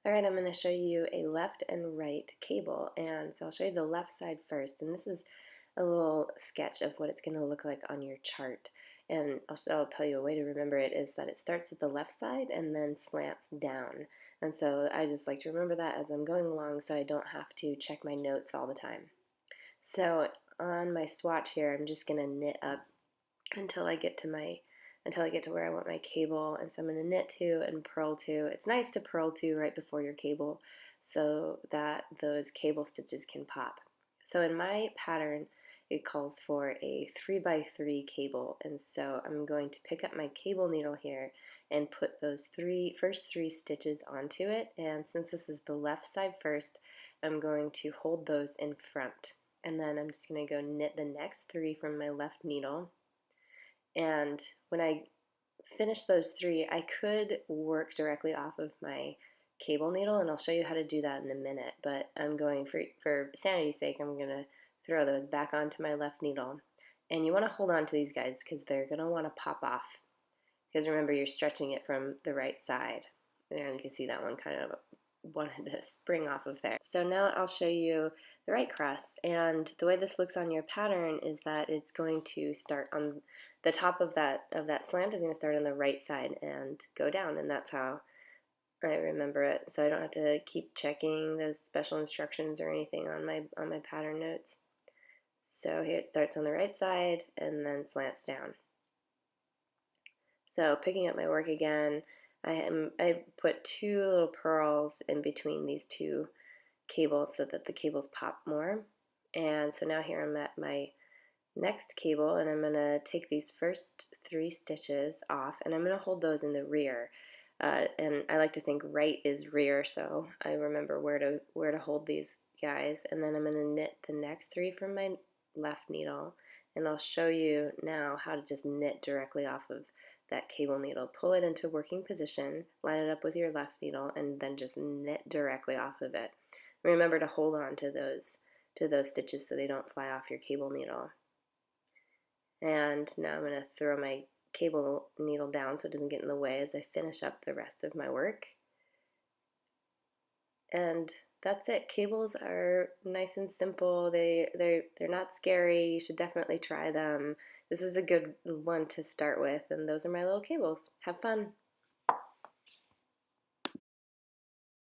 Alright, I'm going to show you a left and right cable, and so I'll show you the left side first, and this is a little sketch of what it's going to look like on your chart. And I'll tell you a way to remember it is that it starts at the left side and then slants down. And so I just like to remember that as I'm going along so I don't have to check my notes all the time. So on my swatch here, I'm just going to knit up until I get to where I want my cable. And so I'm going to knit 2 and purl 2. It's nice to purl 2 right before your cable so that those cable stitches can pop. So in my pattern, it calls for a 3x3 cable, and so I'm going to pick up my cable needle here and put those first three stitches onto it. And since this is the left side first, I'm going to hold those in front, and then I'm just going to go knit the next 3 from my left needle. And when I finish those 3, I could work directly off of my cable needle, and I'll show you how to do that in a minute, but I'm going, for sanity's sake, I'm going to throw those back onto my left needle. And you want to hold on to these guys because they're going to want to pop off, because remember, you're stretching it from the right side. And you can see that one kind of wanted to spring off of there. So now I'll show you the right crest, and the way this looks on your pattern is that it's going to start on the top of that slant is going to start on the right side and go down, and that's how I remember it, so I don't have to keep checking the special instructions or anything on my pattern notes. So here it starts on the right side and then slants down. So picking up my work again, I put 2 little purls in between these 2 cables so that the cables pop more. And so now here I'm at my next cable, and I'm going to take these first 3 stitches off, and I'm going to hold those in the rear. And I like to think right is rear, so I remember where to hold these guys. And then I'm going to knit the next 3 from my left needle, and I'll show you now how to just knit directly off of that cable needle. Pull it into working position, line it up with your left needle, and then just knit directly off of it. Remember to hold on to those stitches so they don't fly off your cable needle. And now I'm going to throw my cable needle down so it doesn't get in the way as I finish up the rest of my work. And that's it. Cables are nice and simple. They're not scary. You should definitely try them. This is a good one to start with, and those are my little cables. Have fun.